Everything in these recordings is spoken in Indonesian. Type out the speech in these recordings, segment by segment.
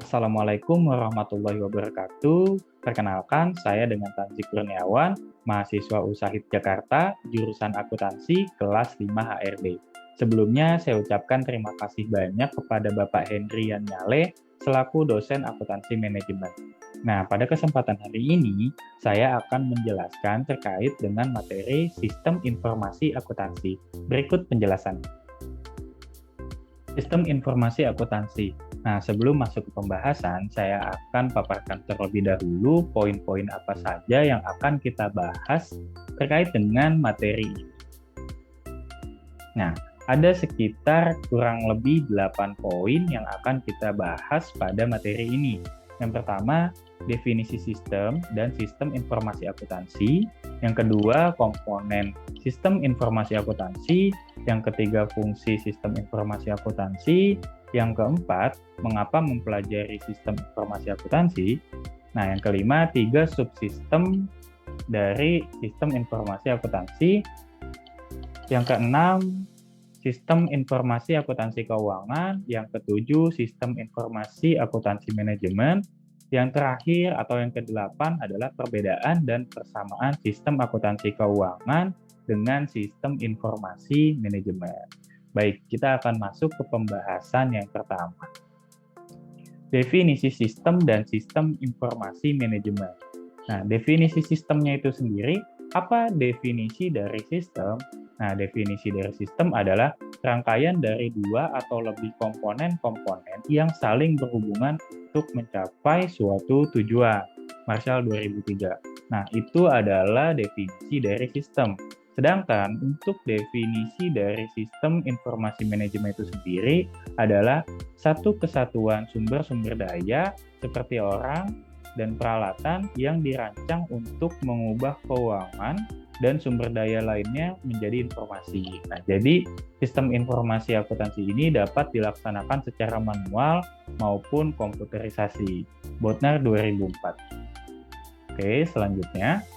Assalamualaikum warahmatullahi wabarakatuh. Perkenalkan, saya dengan Tanzik Kurniawan, mahasiswa USAHID Jakarta, jurusan akuntansi kelas 5 HRD. Sebelumnya, saya ucapkan terima kasih banyak kepada Bapak Hendrian Nyale selaku dosen akuntansi manajemen. Nah, pada kesempatan hari ini, saya akan menjelaskan terkait dengan materi sistem informasi akuntansi. Berikut penjelasannya. Sistem informasi akuntansi. Nah, sebelum masuk ke pembahasan, saya akan paparkan terlebih dahulu poin-poin apa saja yang akan kita bahas terkait dengan materi ini. Nah, ada sekitar kurang lebih 8 poin yang akan kita bahas pada materi ini. Yang pertama, definisi sistem dan sistem informasi akuntansi. Yang kedua, komponen sistem informasi akuntansi. Yang ketiga, fungsi sistem informasi akuntansi. Yang keempat, mengapa mempelajari sistem informasi akuntansi. Nah, yang kelima, 3 subsistem dari sistem informasi akuntansi. Yang keenam, sistem informasi akuntansi keuangan. Yang ketujuh, sistem informasi akuntansi manajemen. Yang terakhir atau yang kedelapan adalah perbedaan dan persamaan sistem akuntansi keuangan dengan sistem informasi manajemen. Baik, kita akan masuk ke pembahasan yang pertama. Definisi sistem dan sistem informasi manajemen. Nah, definisi sistemnya itu sendiri, apa definisi dari sistem? Nah, definisi dari sistem adalah rangkaian dari 2 atau lebih komponen-komponen yang saling berhubungan untuk mencapai suatu tujuan. Marshall 2003. Nah, itu adalah definisi dari sistem. Sedangkan untuk definisi dari sistem informasi manajemen itu sendiri adalah satu kesatuan sumber-sumber daya seperti orang dan peralatan yang dirancang untuk mengubah keuangan dan sumber daya lainnya menjadi informasi. Nah, jadi sistem informasi akuntansi ini dapat dilaksanakan secara manual maupun komputerisasi. Botnar 2004. Oke, selanjutnya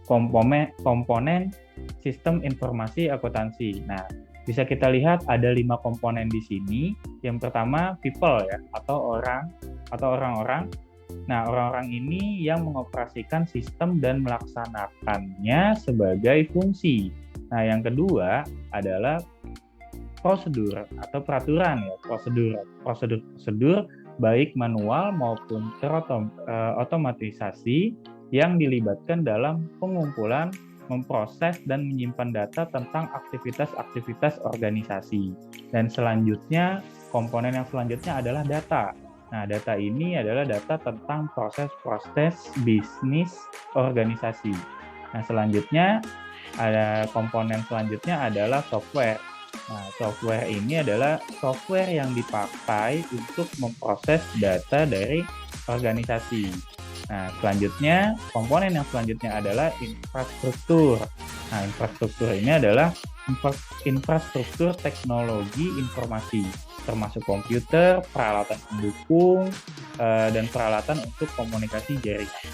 komponen sistem informasi akuntansi. Nah, bisa kita lihat ada 5 komponen di sini. Yang pertama people ya, atau orang-orang. Nah, orang-orang ini yang mengoperasikan sistem dan melaksanakannya sebagai fungsi. Nah, yang kedua adalah prosedur atau peraturan ya, prosedur baik manual maupun terotomatisasi yang dilibatkan dalam pengumpulan, memproses, dan menyimpan data tentang aktivitas-aktivitas organisasi. Dan selanjutnya, komponen yang selanjutnya adalah data. Nah, data ini adalah data tentang proses-proses bisnis organisasi. Nah, selanjutnya, ada komponen selanjutnya adalah software. Nah, software ini adalah software yang dipakai untuk memproses data dari organisasi. Nah, selanjutnya, komponen yang selanjutnya adalah infrastruktur. Nah, infrastruktur ini adalah infrastruktur teknologi informasi, termasuk komputer, peralatan pendukung, dan peralatan untuk komunikasi jaringan.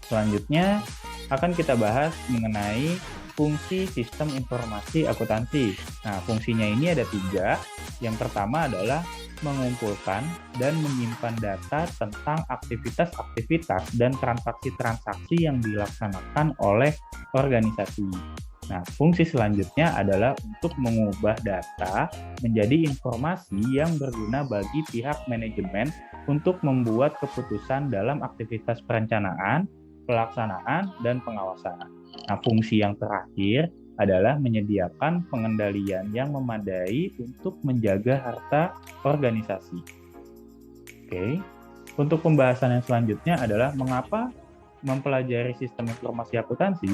Selanjutnya, akan kita bahas mengenai fungsi sistem informasi akuntansi. Nah, fungsinya ini ada 3. Yang pertama adalah mengumpulkan dan menyimpan data tentang aktivitas-aktivitas dan transaksi-transaksi yang dilaksanakan oleh organisasi. Nah, fungsi selanjutnya adalah untuk mengubah data menjadi informasi yang berguna bagi pihak manajemen untuk membuat keputusan dalam aktivitas perencanaan, pelaksanaan, dan pengawasan. Nah, fungsi yang terakhir adalah menyediakan pengendalian yang memadai untuk menjaga harta organisasi. Oke. Untuk pembahasan yang selanjutnya adalah mengapa mempelajari sistem informasi akuntansi.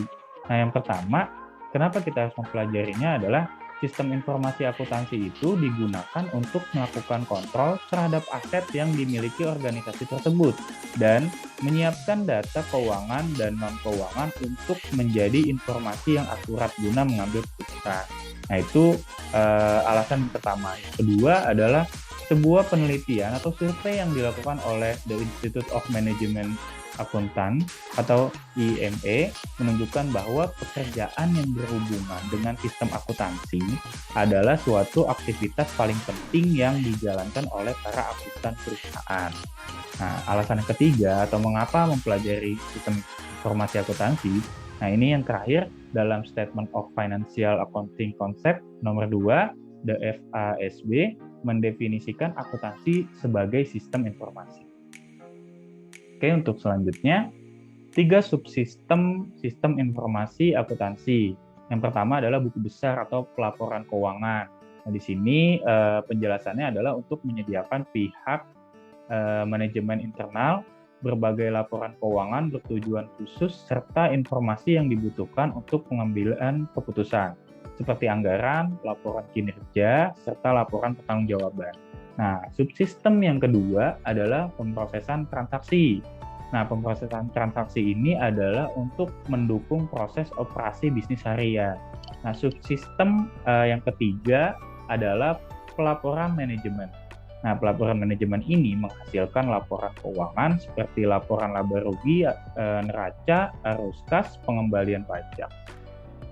Nah, yang pertama, kenapa kita harus mempelajarinya adalah sistem informasi akuntansi itu digunakan untuk melakukan kontrol terhadap aset yang dimiliki organisasi tersebut dan menyiapkan data keuangan dan non-keuangan untuk menjadi informasi yang akurat guna mengambil keputusan. Nah, itu alasan yang pertama. Yang kedua adalah sebuah penelitian atau survei yang dilakukan oleh The Institute of Management akuntan atau IME menunjukkan bahwa pekerjaan yang berhubungan dengan sistem akuntansi adalah suatu aktivitas paling penting yang dijalankan oleh para akuntan perusahaan. Nah, alasan yang ketiga atau mengapa mempelajari sistem informasi akuntansi, nah ini yang terakhir dalam Statement of Financial Accounting Concept nomor 2, the FASB, mendefinisikan akuntansi sebagai sistem informasi. Oke, untuk selanjutnya, 3 subsistem sistem informasi akuntansi. Yang pertama adalah buku besar atau pelaporan keuangan. Nah, di sini penjelasannya adalah untuk menyediakan pihak manajemen internal berbagai laporan keuangan bertujuan khusus serta informasi yang dibutuhkan untuk pengambilan keputusan, seperti anggaran, laporan kinerja, serta laporan pertanggungjawaban. Nah, subsistem yang kedua adalah pemrosesan transaksi. Nah, pemrosesan transaksi ini adalah untuk mendukung proses operasi bisnis harian. Nah, subsistem yang ketiga adalah pelaporan manajemen. Nah, pelaporan manajemen ini menghasilkan laporan keuangan seperti laporan laba rugi, neraca, arus kas, pengembalian pajak.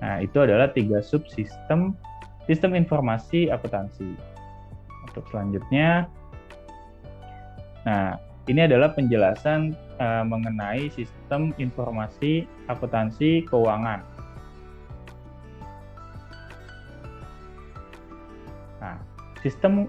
Nah, itu adalah 3 subsistem sistem informasi akuntansi. Untuk selanjutnya, nah ini adalah penjelasan mengenai sistem informasi akuntansi keuangan. Nah, sistem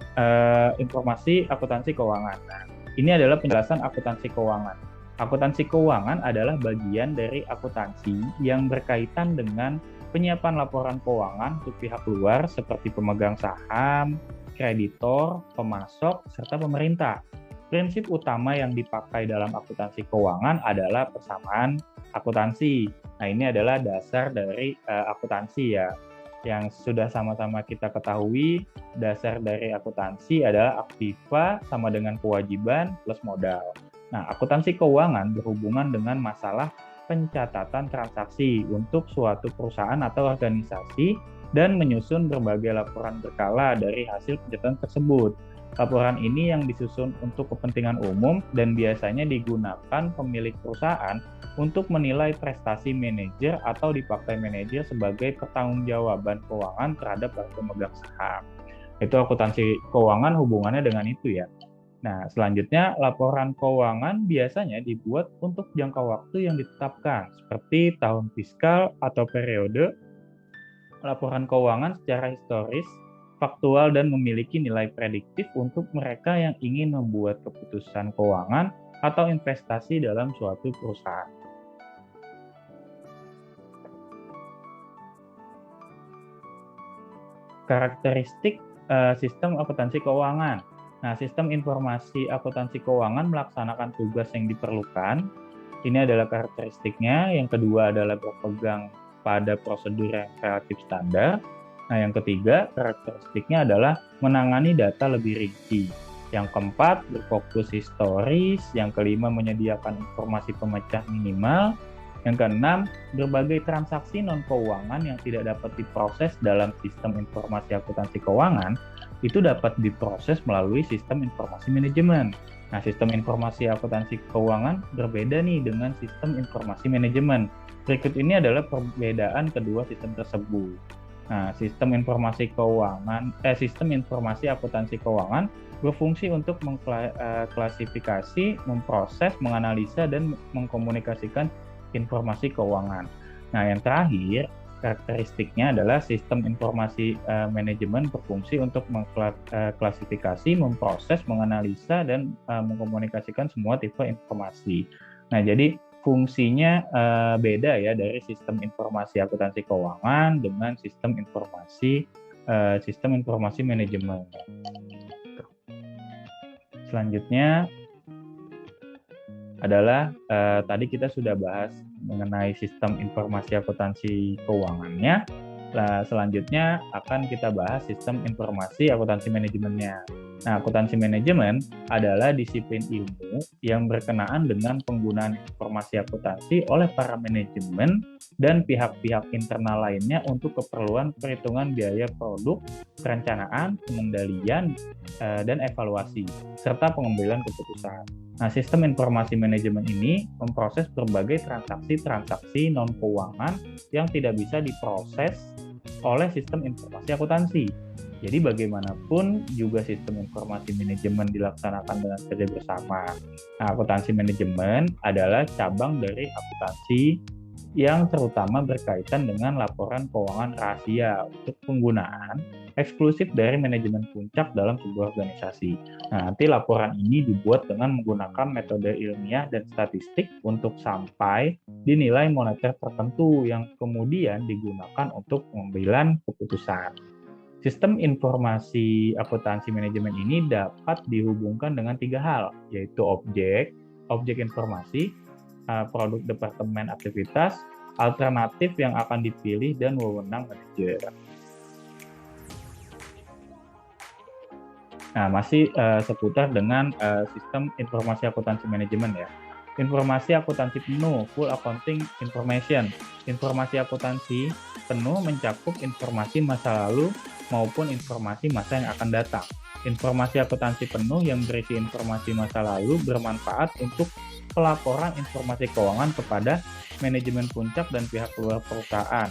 informasi akuntansi keuangan. Nah, ini adalah penjelasan akuntansi keuangan. Akuntansi keuangan adalah bagian dari akuntansi yang berkaitan dengan penyiapan laporan keuangan untuk pihak luar seperti pemegang saham, kreditor, pemasok, serta pemerintah. Prinsip utama yang dipakai dalam akuntansi keuangan adalah persamaan akuntansi. Nah, ini adalah dasar dari akuntansi ya. Yang sudah sama-sama kita ketahui, dasar dari akuntansi adalah aktiva sama dengan kewajiban plus modal. Nah, akuntansi keuangan berhubungan dengan masalah pencatatan transaksi untuk suatu perusahaan atau organisasi dan menyusun berbagai laporan berkala dari hasil pencatatan tersebut. Laporan ini yang disusun untuk kepentingan umum dan biasanya digunakan pemilik perusahaan untuk menilai prestasi manajer atau dipakai manajer sebagai pertanggungjawaban keuangan terhadap para pemegang saham. Itu akuntansi keuangan hubungannya dengan itu ya. Nah, selanjutnya laporan keuangan biasanya dibuat untuk jangka waktu yang ditetapkan, seperti tahun fiskal atau periode. Laporan keuangan secara historis, faktual, dan memiliki nilai prediktif untuk mereka yang ingin membuat keputusan keuangan atau investasi dalam suatu perusahaan. Karakteristik sistem akuntansi keuangan. Nah, sistem informasi akuntansi keuangan melaksanakan tugas yang diperlukan. Ini adalah karakteristiknya. Yang kedua adalah berpegang pada prosedur yang relatif standar. Nah, yang ketiga, karakteristiknya adalah menangani data lebih rinci. Yang keempat, berfokus historis. Yang kelima, menyediakan informasi pemecah minimal. Yang keenam, berbagai transaksi non-keuangan yang tidak dapat diproses dalam sistem informasi akuntansi keuangan itu dapat diproses melalui sistem informasi manajemen. Nah, sistem informasi akuntansi keuangan berbeda nih dengan sistem informasi manajemen. Berikut ini adalah perbedaan kedua sistem tersebut. Nah, sistem informasi akuntansi keuangan berfungsi untuk mengklasifikasi, memproses, menganalisa, dan mengkomunikasikan informasi keuangan. Nah, yang terakhir, karakteristiknya adalah sistem informasi manajemen berfungsi untuk mengklasifikasi, memproses, menganalisa, dan mengkomunikasikan semua tipe informasi. Nah, jadi fungsinya beda ya dari sistem informasi akuntansi keuangan dengan sistem informasi manajemen. Selanjutnya adalah tadi kita sudah bahas mengenai sistem informasi akuntansi keuangannya. Nah, selanjutnya akan kita bahas sistem informasi akuntansi manajemennya. Nah, akuntansi manajemen adalah disiplin ilmu yang berkenaan dengan penggunaan informasi akuntansi oleh para manajemen dan pihak-pihak internal lainnya untuk keperluan perhitungan biaya produk, perencanaan, pengendalian, dan evaluasi, serta pengambilan keputusan. Nah, sistem informasi manajemen ini memproses berbagai transaksi-transaksi non-keuangan yang tidak bisa diproses oleh sistem informasi akuntansi. Jadi bagaimanapun juga sistem informasi manajemen dilaksanakan dengan kerja bersama. Nah, akuntansi manajemen adalah cabang dari akuntansi yang terutama berkaitan dengan laporan keuangan rahasia untuk penggunaan eksklusif dari manajemen puncak dalam sebuah organisasi. Nah, nanti laporan ini dibuat dengan menggunakan metode ilmiah dan statistik untuk sampai di nilai moneter tertentu yang kemudian digunakan untuk pengambilan keputusan. Sistem informasi akuntansi manajemen ini dapat dihubungkan dengan 3 hal, yaitu objek informasi, produk departemen aktivitas, alternatif yang akan dipilih, dan wewenang manajer. Nah, masih seputar dengan sistem informasi akuntansi manajemen ya. Informasi akuntansi penuh, full accounting information. Informasi akuntansi penuh mencakup informasi masa lalu maupun informasi masa yang akan datang. Informasi akuntansi penuh yang berisi informasi masa lalu bermanfaat untuk pelaporan informasi keuangan kepada manajemen puncak dan pihak luar perusahaan.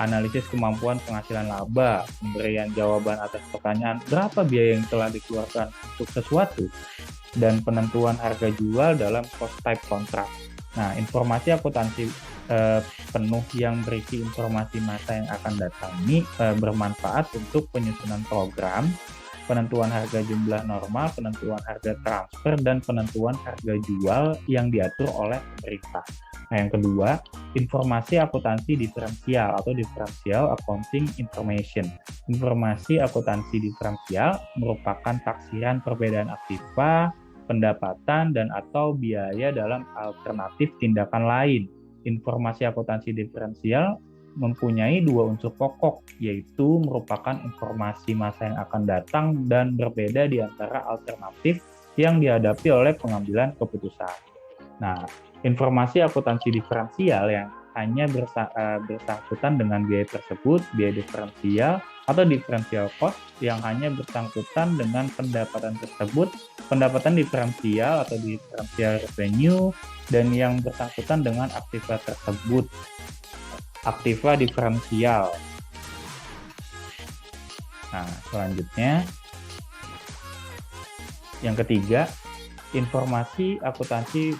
Analisis kemampuan penghasilan laba, pemberian jawaban atas pertanyaan berapa biaya yang telah dikeluarkan untuk sesuatu, dan penentuan harga jual dalam cost type kontrak. Nah, informasi akuntansi penuh yang berisi informasi masa yang akan datang ini bermanfaat untuk penyusunan program, penentuan harga jumlah normal, penentuan harga transfer, dan penentuan harga jual yang diatur oleh pemerintah. Nah, yang kedua, informasi akuntansi diferensial atau differential accounting information. Informasi akuntansi diferensial merupakan taksiran perbedaan aktiva, pendapatan, dan atau biaya dalam alternatif tindakan lain. Informasi akuntansi diferensial mempunyai 2 unsur pokok, yaitu merupakan informasi masa yang akan datang dan berbeda di antara alternatif yang dihadapi oleh pengambilan keputusan. Nah, informasi akuntansi diferensial yang hanya bersangkutan dengan biaya tersebut, biaya diferensial atau differential cost yang hanya bersangkutan dengan pendapatan tersebut, pendapatan diferensial atau differential revenue, dan yang bersangkutan dengan aktiva tersebut, aktiva diferensial. Nah, selanjutnya yang ketiga, informasi akuntansi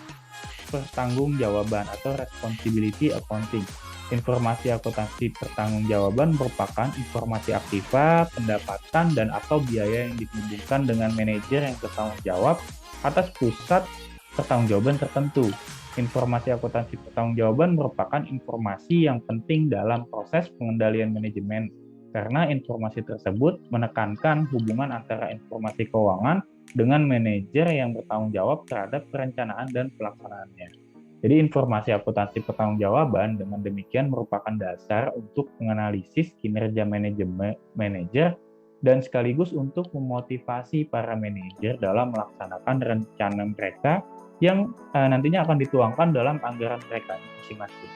pertanggungjawaban atau responsibility accounting. Informasi akuntansi pertanggungjawaban merupakan informasi aktiva, pendapatan, dan atau biaya yang dihubungkan dengan manajer yang bertanggung jawab atas pusat pertanggungjawaban tertentu. Informasi akuntansi pertanggungjawaban merupakan informasi yang penting dalam proses pengendalian manajemen, karena informasi tersebut menekankan hubungan antara informasi keuangan dengan manajer yang bertanggung jawab terhadap perencanaan dan pelaksanaannya. Jadi informasi akuntansi pertanggungjawaban dengan demikian merupakan dasar untuk menganalisis kinerja manajer dan sekaligus untuk memotivasi para manajer dalam melaksanakan rencana mereka yang nantinya akan dituangkan dalam anggaran mereka masing-masing.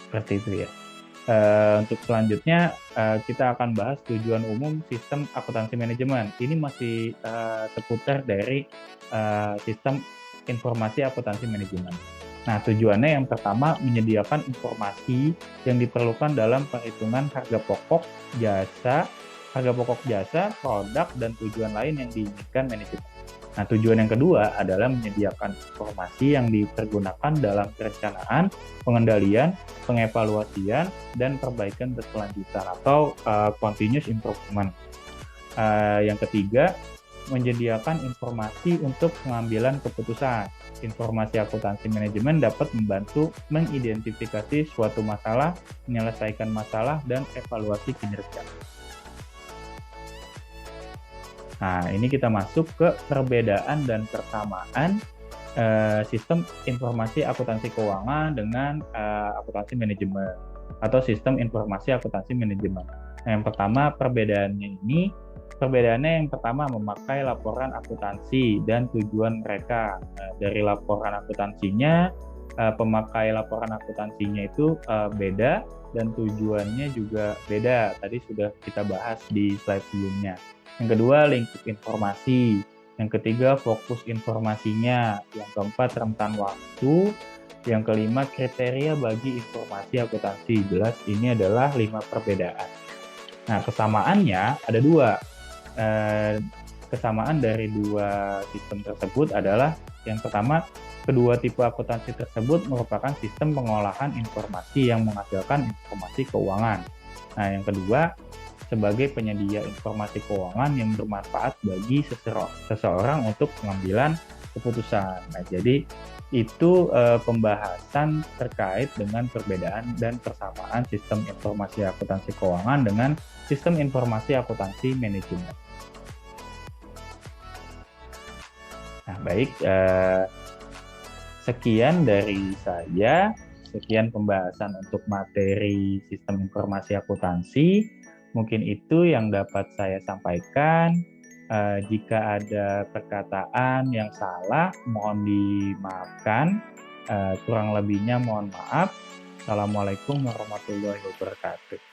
Seperti itu ya. Untuk selanjutnya kita akan bahas tujuan umum sistem akuntansi manajemen. Ini masih seputar dari sistem informasi akuntansi manajemen. Nah, tujuannya yang pertama menyediakan informasi yang diperlukan dalam perhitungan harga pokok jasa, produk, dan tujuan lain yang diinginkan manajemen. Nah, tujuan yang kedua adalah menyediakan informasi yang dipergunakan dalam perencanaan, pengendalian, pengevaluasian, dan perbaikan berkelanjutan atau continuous improvement. Yang ketiga, menyediakan informasi untuk pengambilan keputusan. Informasi akuntansi manajemen dapat membantu mengidentifikasi suatu masalah, menyelesaikan masalah, dan evaluasi kinerja. Nah, ini kita masuk ke perbedaan dan persamaan sistem informasi akuntansi keuangan dengan akuntansi manajemen atau sistem informasi akuntansi manajemen. Nah, yang pertama perbedaannya yang pertama memakai laporan akuntansi dan tujuan mereka. Dari laporan akuntansinya, pemakai laporan akuntansinya itu beda dan tujuannya juga beda. Tadi sudah kita bahas di slide sebelumnya. Yang kedua, lingkup informasi. Yang ketiga, fokus informasinya. Yang keempat, rentan waktu. Yang kelima, kriteria bagi informasi akuntansi. Jelas ini adalah 5 perbedaan. Nah, kesamaannya ada 2. Kesamaan dari 2 sistem tersebut adalah yang pertama, kedua tipe akuntansi tersebut merupakan sistem pengolahan informasi yang menghasilkan informasi keuangan. Nah, yang kedua, sebagai penyedia informasi keuangan yang bermanfaat bagi seseorang untuk pengambilan keputusan. Nah, jadi itu pembahasan terkait dengan perbedaan dan persamaan sistem informasi akuntansi keuangan dengan sistem informasi akuntansi manajemen. Nah, baik, sekian dari saya. Sekian pembahasan untuk materi sistem informasi akuntansi. Mungkin itu yang dapat saya sampaikan. Jika ada perkataan yang salah, mohon dimaafkan. Kurang lebihnya mohon maaf. Assalamualaikum warahmatullahi wabarakatuh.